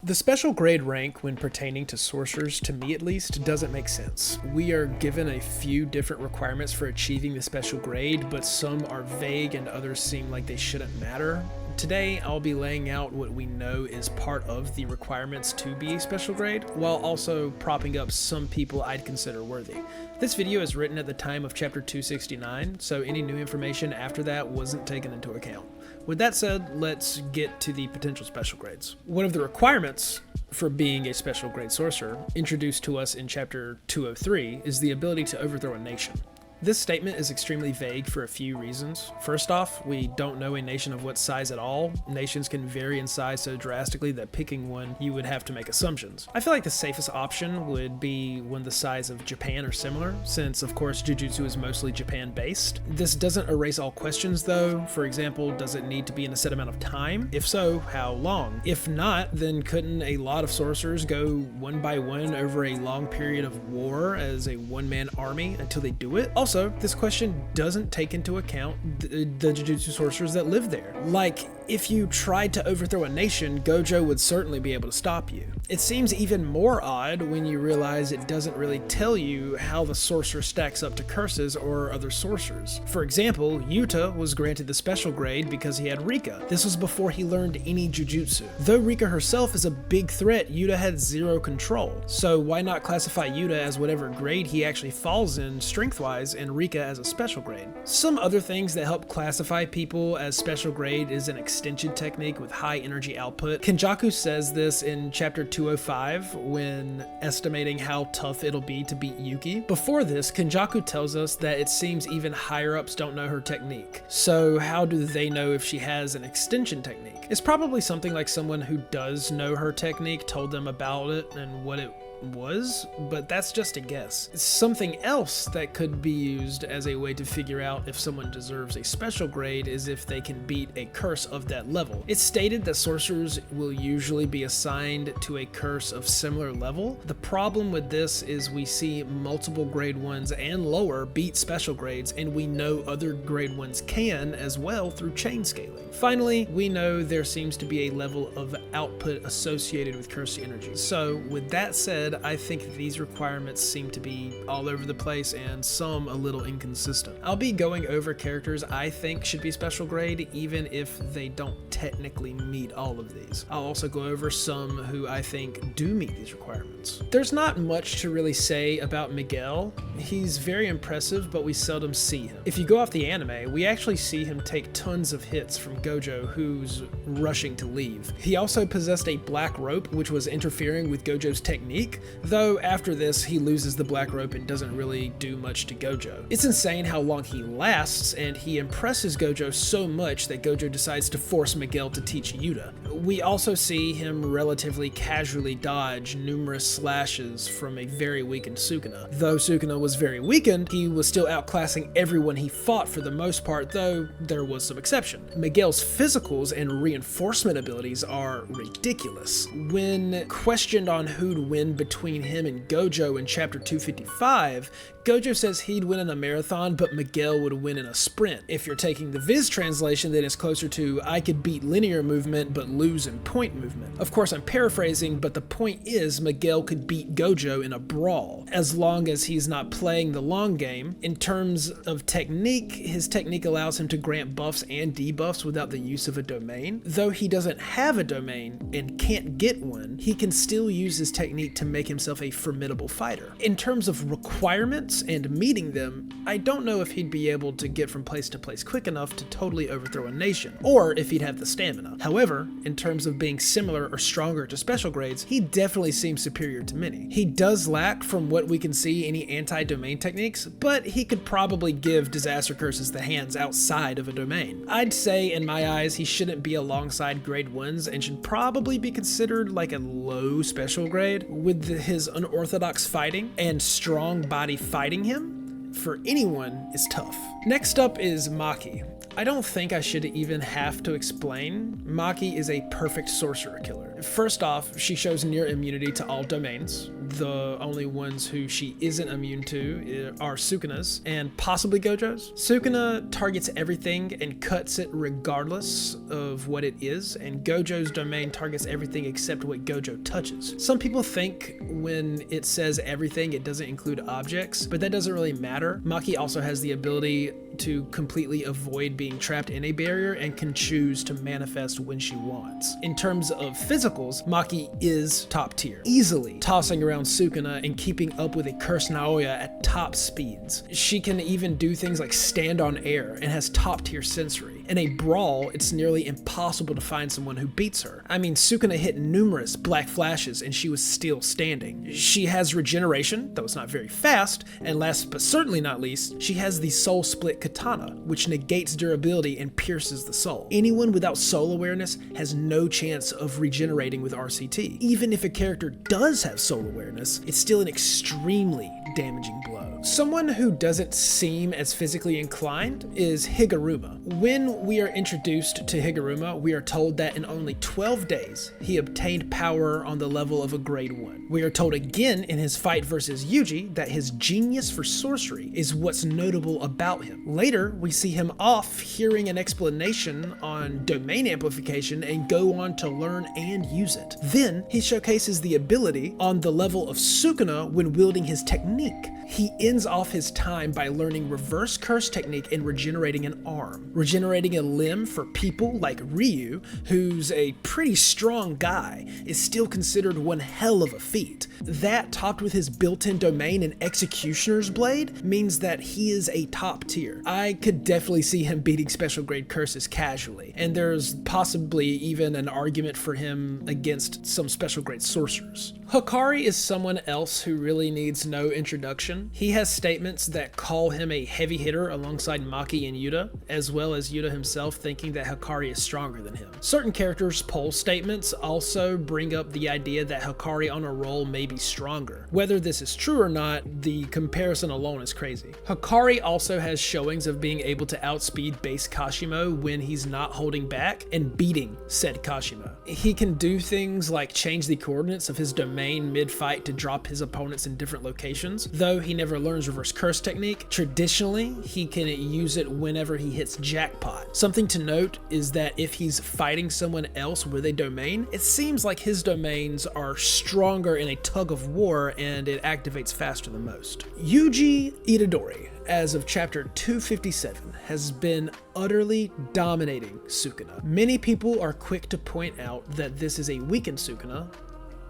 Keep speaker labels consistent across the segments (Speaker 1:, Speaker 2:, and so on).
Speaker 1: The special grade rank when pertaining to sorcerers, to me at least, doesn't make sense. We are given a few different requirements for achieving the special grade, but some are vague and others seem like they shouldn't matter. Today, I'll be laying out what we know is part of the requirements to be a special grade, while also propping up some people I'd consider worthy. This video is written at the time of chapter 269, so any new information after that wasn't taken into account. With that said, let's get to the potential special grades. One of the requirements for being a special grade sorcerer, introduced to us in chapter 203, is the ability to overthrow a nation. This statement is extremely vague for a few reasons. First off, we don't know a nation of what size at all. Nations can vary in size so drastically that picking one, you would have to make assumptions. I feel like the safest option would be one the size of Japan or similar, since of course Jujutsu is mostly Japan based. This doesn't erase all questions though. For example, does it need to be in a set amount of time? If so, how long? If not, then couldn't a lot of sorcerers go one by one over a long period of war as a one-man army until they do it? Also, this question doesn't take into account the Jujutsu sorcerers that live there. Like, if you tried to overthrow a nation, Gojo would certainly be able to stop you. It seems even more odd when you realize it doesn't really tell you how the sorcerer stacks up to curses or other sorcerers. For example, Yuta was granted the special grade because he had Rika. This was before he learned any Jujutsu. Though Rika herself is a big threat, Yuta had zero control. So why not classify Yuta as whatever grade he actually falls in strength-wise and Rika as a special grade? Some other things that help classify people as special grade is an extension technique with high energy output. Kenjaku says this in chapter 205 when estimating how tough it'll be to beat Yuki. Before this, Kenjaku tells us that it seems even higher ups don't know her technique. So how do they know if she has an extension technique? It's probably something like someone who does know her technique told them about it and what it was, but that's just a guess. Something else that could be used as a way to figure out if someone deserves a special grade is if they can beat a curse of that level. It's stated that sorcerers will usually be assigned to a curse of similar level. The problem with this is we see multiple grade 1s and lower beat special grades, and we know other grade 1s can as well through chain scaling. Finally, we know there seems to be a level of output associated with cursed energy. So with that said, I think these requirements seem to be all over the place and some a little inconsistent. I'll be going over characters I think should be special grade even if they don't technically meet all of these. I'll also go over some who I think do meet these requirements. There's not much to really say about Miguel. He's very impressive, but we seldom see him. If you go off the anime, we actually see him take tons of hits from Gojo, who's rushing to leave. He also possessed a black rope, which was interfering with Gojo's technique, though after this he loses the black rope and doesn't really do much to Gojo. It's insane how long he lasts, and he impresses Gojo so much that Gojo decides to force Miguel to teach Yuta. We also see him relatively casually dodge numerous slashes from a very weakened Sukuna. Though Sukuna was very weakened, he was still outclassing everyone he fought for the most part, though there was some exception. Miguel's physicals and reinforcement abilities are ridiculous. When questioned on who'd win between him and Gojo in chapter 255, Gojo says he'd win in a marathon, but Miguel would win in a sprint. If you're taking the Viz translation, then it's closer to I could beat linear movement but lose in point movement. Of course, I'm paraphrasing, but the point is Miguel could beat Gojo in a brawl, as long as he's not playing the long game. In terms of technique, his technique allows him to grant buffs and debuffs without the use of a domain. Though he doesn't have a domain and can't get one, he can still use his technique to make himself a formidable fighter. In terms of requirements and meeting them, I don't know if he'd be able to get from place to place quick enough to totally overthrow a nation, or if he'd have the stamina. However, in terms of being similar or stronger to special grades, he definitely seems superior to many. He does lack, from what we can see, any anti-domain techniques, but he could probably give disaster curses the hands outside of a domain. I'd say, in my eyes, he shouldn't be alongside grade 1s and should probably be considered like a low special grade. With his unorthodox fighting and strong body fighting him, for anyone, is tough. Next up is Maki. I don't think I should even have to explain. Maki is a perfect sorcerer killer. First off, she shows near immunity to all domains, The only ones who she isn't immune to are Sukuna's and possibly Gojo's. Sukuna targets everything and cuts it regardless of what it is, and Gojo's domain targets everything except what Gojo touches. Some people think when it says everything, it doesn't include objects, but that doesn't really matter. Maki also has the ability to completely avoid being trapped in a barrier and can choose to manifest when she wants. In terms of physicals, Maki is top tier, easily tossing around Sukuna and keeping up with a cursed Naoya at top speeds. She can even do things like stand on air and has top tier sensory. In a brawl, it's nearly impossible to find someone who beats her. I mean, Sukuna hit numerous black flashes and she was still standing. She has regeneration, though it's not very fast, and last but certainly not least, she has the soul split katana, which negates durability and pierces the soul. Anyone without soul awareness has no chance of regenerating with RCT. Even if a character does have soul awareness, it's still an extremely damaging blow. Someone who doesn't seem as physically inclined is Higuruma. When we are introduced to Higuruma, we are told that in only 12 days, he obtained power on the level of a grade 1. We are told again in his fight versus Yuji that his genius for sorcery is what's notable about him. Later, we see him off hearing an explanation on domain amplification and go on to learn and use it. Then, he showcases the ability on the level of Sukuna when wielding his technique. He ends off his time by learning reverse curse technique and regenerating an arm. Regenerating a limb for people like Ryu, who's a pretty strong guy, is still considered one hell of a feat. That, topped with his built-in domain and Executioner's Blade, means that he is a top tier. I could definitely see him beating special grade curses casually, and there's possibly even an argument for him against some special grade sorcerers. Hakari is someone else who really needs no introduction. He has statements that call him a heavy hitter alongside Maki and Yuta, as well as Yuta himself thinking that Hakari is stronger than him. Certain characters' poll statements also bring up the idea that Hakari on a roll may be stronger. Whether this is true or not, the comparison alone is crazy. Hakari also has showings of being able to outspeed base Kashimo when he's not holding back and beating said Kashimo. He can do things like change the coordinates of his domain mid-fight to drop his opponents in different locations. Though he never learns reverse curse technique, traditionally he can use it whenever he hits jackpot. Something to note is that if he's fighting someone else with a domain, it seems like his domains are stronger in a tug of war and it activates faster than most. Yuji Itadori, as of chapter 257, has been utterly dominating Sukuna. Many people are quick to point out that this is a weakened Sukuna.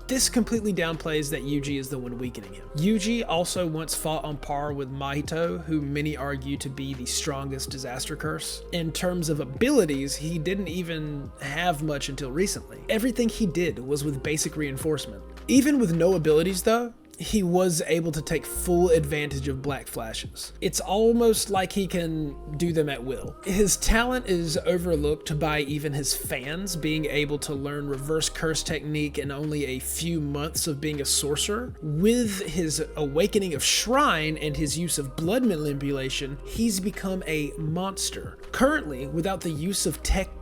Speaker 1: This completely downplays that Yuji is the one weakening him. Yuji also once fought on par with Mahito, who many argue to be the strongest disaster curse. In terms of abilities, he didn't even have much until recently. Everything he did was with basic reinforcement. Even with no abilities though, he was able to take full advantage of black flashes. It's almost like he can do them at will. His talent is overlooked by even his fans, being able to learn reverse curse technique in only a few months of being a sorcerer. With his awakening of Shrine and his use of blood manipulation, he's become a monster. Currently, without the use of techniques,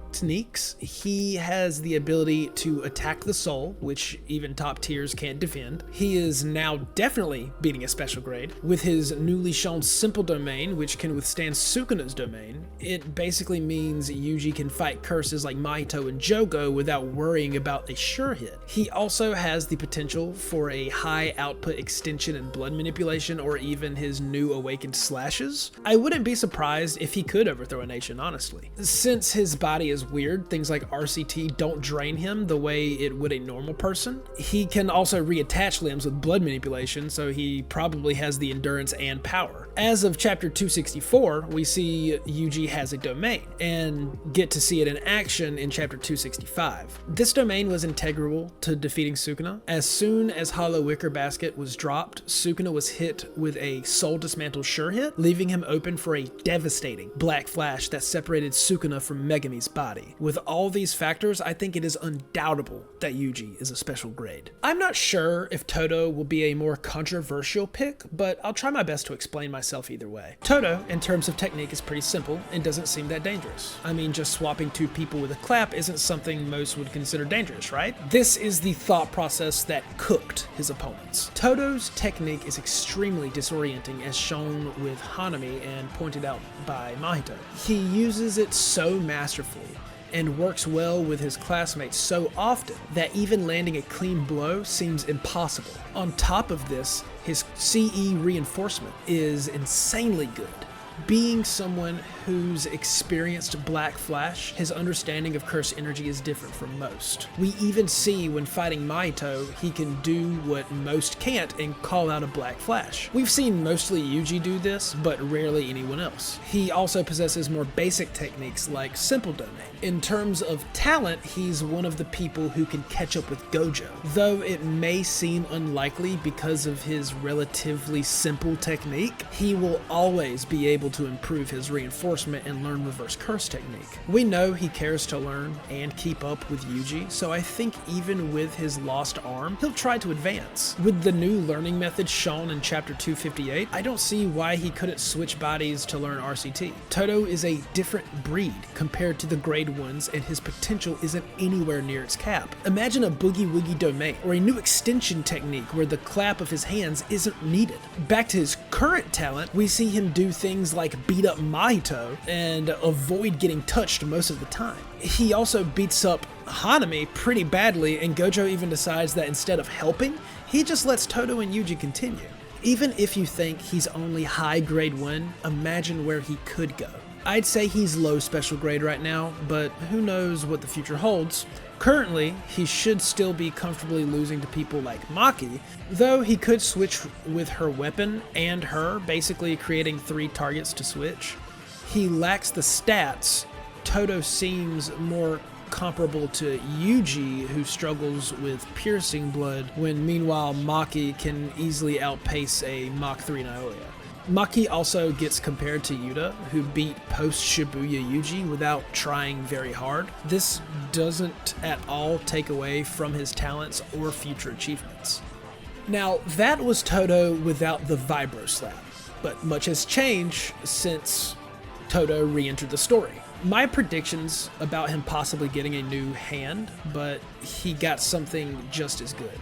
Speaker 1: he has the ability to attack the soul, which even top tiers can't defend. He is now definitely beating a special grade. With his newly shown simple domain, which can withstand Sukuna's domain, it basically means Yuji can fight curses like Mahito and Jogo without worrying about a sure hit. He also has the potential for a high output extension and blood manipulation, or even his new awakened slashes. I wouldn't be surprised if he could overthrow a nation, honestly. Since his body is weird, things like RCT don't drain him the way it would a normal person. He can also reattach limbs with blood manipulation, so he probably has the endurance and power. As of chapter 264, we see Yuji has a domain, and get to see it in action in chapter 265. This domain was integral to defeating Sukuna. As soon as Hollow Wicker Basket was dropped, Sukuna was hit with a Soul Dismantle sure hit, leaving him open for a devastating black flash that separated Sukuna from Megumi's body. body. With all these factors, I think it is undoubtable that Yuji is a special grade. I'm not sure if Toto will be a more controversial pick, but I'll try my best to explain myself either way. Toto, in terms of technique, is pretty simple and doesn't seem that dangerous. I mean, just swapping two people with a clap isn't something most would consider dangerous, right? This is the thought process that cooked his opponents. Toto's technique is extremely disorienting, as shown with Hanami and pointed out by Mahito. He uses it so masterfully and works well with his classmates so often that even landing a clean blow seems impossible. On top of this, his CE reinforcement is insanely good. Being someone who's experienced Black Flash, his understanding of curse energy is different from most. We even see when fighting Mahito, he can do what most can't and call out a Black Flash. We've seen mostly Yuji do this, but rarely anyone else. He also possesses more basic techniques like Simple Domain. In terms of talent, he's one of the people who can catch up with Gojo, though it may seem unlikely because of his relatively simple technique. He will always be able to improve his reinforcement and learn reverse curse technique. We know he cares to learn and keep up with Yuji, so I think even with his lost arm, he'll try to advance. With the new learning method shown in chapter 258, I don't see why he couldn't switch bodies to learn RCT. Toto is a different breed compared to the grade ones, and his potential isn't anywhere near its cap. Imagine a Boogie Woogie Domain, or a new extension technique where the clap of his hands isn't needed. Back to his current talent, we see him do things like beat up Mahito and avoid getting touched most of the time. He also beats up Hanami pretty badly, and Gojo even decides that instead of helping, he just lets Toto and Yuji continue. Even if you think he's only high grade 1, imagine where he could go. I'd say he's low special grade right now, but who knows what the future holds. Currently, he should still be comfortably losing to people like Maki, though he could switch with her weapon and her, basically creating 3 targets to switch. He lacks the stats. Toto seems more comparable to Yuji, who struggles with piercing blood, when meanwhile Maki can easily outpace a Mach 3 Naoya. Maki also gets compared to Yuta, who beat post-Shibuya Yuji without trying very hard. This doesn't at all take away from his talents or future achievements. Now, that was Toto without the Vibro Slap, but much has changed since Toto re-entered the story. My predictions about him possibly getting a new hand, but he got something just as good.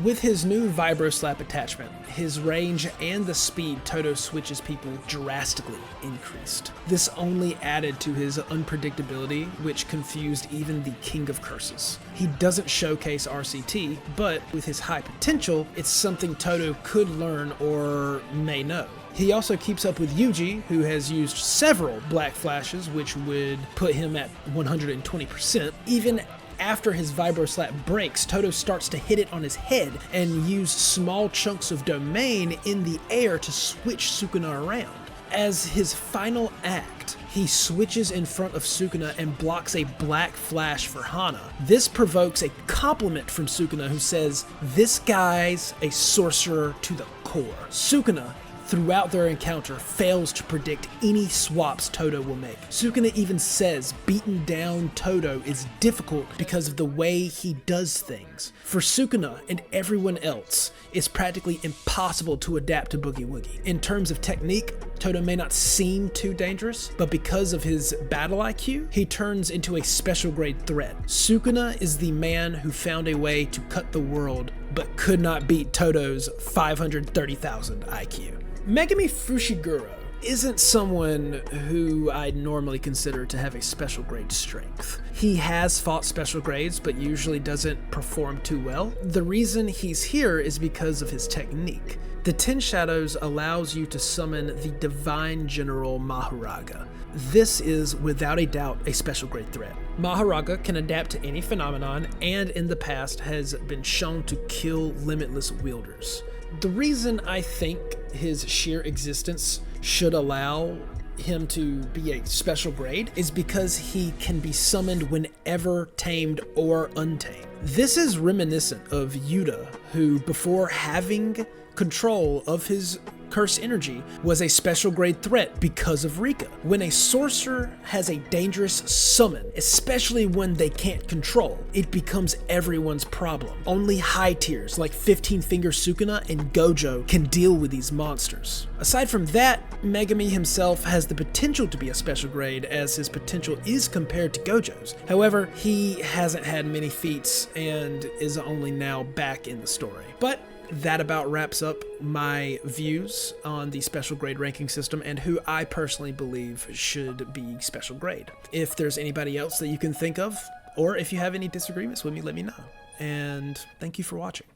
Speaker 1: With his new Vibro Slap attachment, his range and the speed Toto switches people drastically increased. This only added to his unpredictability, which confused even the King of Curses. He doesn't showcase RCT, but with his high potential, it's something Toto could learn or may know. He also keeps up with Yuji, who has used several Black Flashes, which would put him at 120%. Even after his Vibro Slap breaks, Toto starts to hit it on his head and use small chunks of domain in the air to switch Sukuna around. As his final act, he switches in front of Sukuna and blocks a Black Flash for Hana. This provokes a compliment from Sukuna, who says, "This guy's a sorcerer to the core." Sukuna, throughout their encounter, fails to predict any swaps Toto will make. Sukuna even says beating down Toto is difficult because of the way he does things. For Sukuna and everyone else, it's practically impossible to adapt to Boogie Woogie. In terms of technique, Toto may not seem too dangerous, but because of his battle IQ, he turns into a special grade threat. Sukuna is the man who found a way to cut the world, but could not beat Toto's 530,000 IQ. Megumi Fushiguro isn't someone who I'd normally consider to have a special grade strength. He has fought special grades, but usually doesn't perform too well. The reason he's here is because of his technique. The 10 Shadows allows you to summon the Divine General Maharaga. This is without a doubt a special grade threat. Maharaga can adapt to any phenomenon, and in the past has been shown to kill limitless wielders. The reason I think his sheer existence should allow him to be a special grade is because he can be summoned whenever tamed or untamed. This is reminiscent of Yuta, who before having control of his Curse energy was a special grade threat because of Rika. When a sorcerer has a dangerous summon, especially when they can't control, it becomes everyone's problem. Only high tiers like 15 Finger Sukuna and Gojo can deal with these monsters. Aside from that, Megumi himself has the potential to be a special grade as his potential is compared to Gojo's. However, he hasn't had many feats and is only now back in the story. But that about wraps up my views on the special grade ranking system and who I personally believe should be special grade. If there's anybody else that you can think of, or if you have any disagreements with me, let me know. And thank you for watching.